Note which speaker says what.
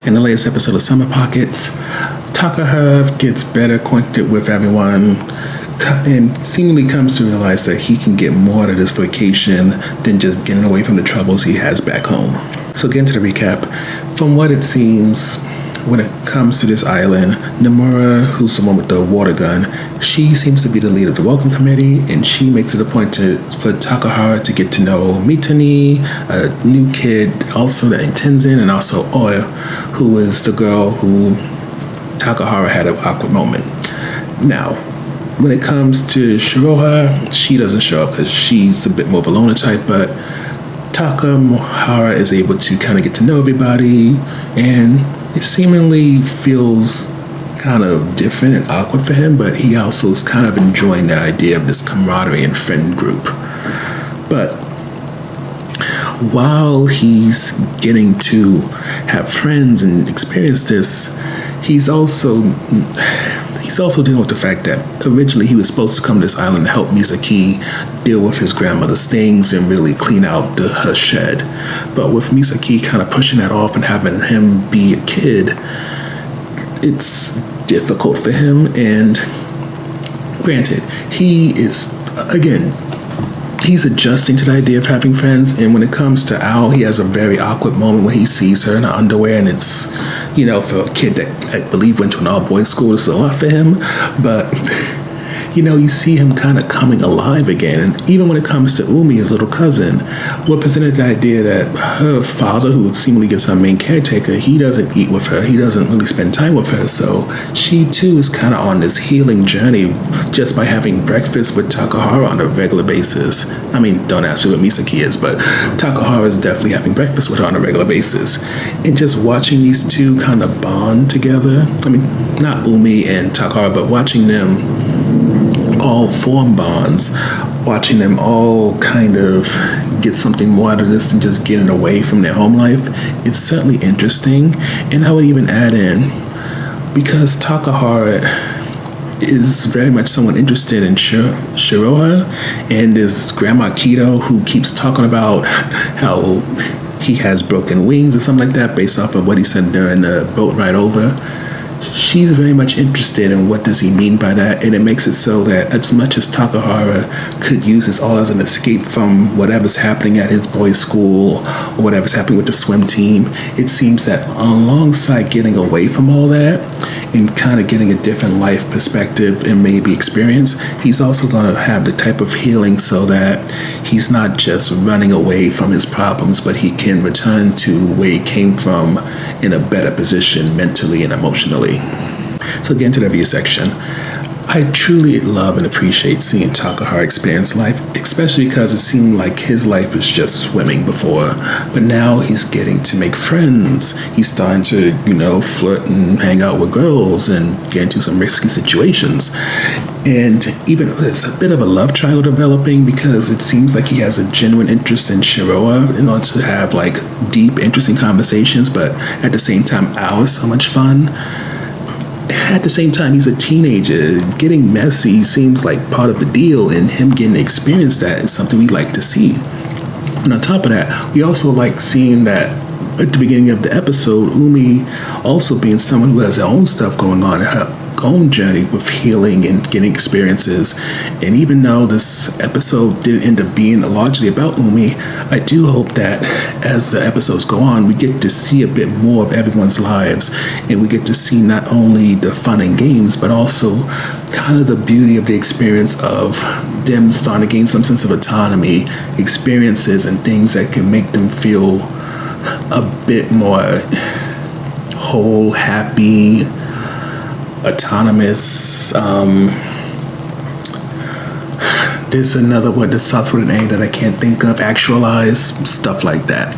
Speaker 1: In the latest episode of Summer Pockets, Takahara gets better acquainted with everyone and seemingly comes to realize that he can get more out of this vacation than just getting away from the troubles he has back home. So getting to the recap, from what it seems, when it comes to this island, Nomura, who's the one with the water gun, she seems to be the leader of the welcome committee, and she makes it a point for Takahara to get to know Mitani, a new kid, also the Tenzin, and also Oya, who is the girl who Takahara had an awkward moment. Now, when it comes to Shiroha, she doesn't show up because she's a bit more of a loner type, but Takahara is able to kind of get to know everybody, and it seemingly feels kind of different and awkward for him, but he also is kind of enjoying the idea of this camaraderie and friend group. But while he's getting to have friends and experience this, he's also dealing with the fact that originally he was supposed to come to this island to help Misaki deal with his grandmother's things and really clean out her shed. But with Misaki kind of pushing that off and having him be a kid, it's difficult for him. And granted, he's adjusting to the idea of having friends, and when it comes to Ao, he has a very awkward moment when he sees her in her underwear, and it's, for a kid that I believe went to an all-boys school, it's a lot for him, but you see him kind of coming alive again. And even when it comes to Umi, his little cousin, we're presented the idea that her father, who seemingly is her main caretaker, he doesn't eat with her, he doesn't really spend time with her, so she too is kind of on this healing journey just by having breakfast with Takahara on a regular basis. I mean, don't ask me what Misaki is, but Takahara is definitely having breakfast with her on a regular basis. And just watching these two kind of bond together, I mean, not Umi and Takahara, but watching them all form bonds, watching them all kind of get something more out of this than just getting away from their home life, it's certainly interesting. And I would even add in, because Takahara is very much someone interested in Shiroha and his grandma Kido, who keeps talking about how he has broken wings or something like that based off of what he said during the boat ride over. She's very much interested in what does he mean by that, and it makes it so that as much as Takahara could use this all as an escape from whatever's happening at his boys' school or whatever's happening with the swim team, it seems that alongside getting away from all that and kind of getting a different life perspective and maybe experience, he's also going to have the type of healing so that he's not just running away from his problems, but he can return to where he came from in a better position mentally and emotionally. So getting to the review section, I truly love and appreciate seeing Takahara experience life, especially because it seemed like his life was just swimming before, but now he's getting to make friends. He's starting to, flirt and hang out with girls and get into some risky situations. And even there's a bit of a love triangle developing because it seems like he has a genuine interest in Shiroha in order to have deep, interesting conversations, but at the same time, Ao is so much fun. At the same time, he's a teenager. Getting messy seems like part of the deal, and him getting to experience that is something we like to see. And on top of that, we also like seeing that at the beginning of the episode, Umi also being someone who has her own stuff going on in her own journey with healing and getting experiences. And even though this episode didn't end up being largely about Umi, I do hope that as the episodes go on, we get to see a bit more of everyone's lives, and we get to see not only the fun and games, but also kind of the beauty of the experience of them starting to gain some sense of autonomy, experiences, and things that can make them feel a bit more whole, happy, autonomous. There's another word that starts with an A that I can't think of. Actualize, stuff like that.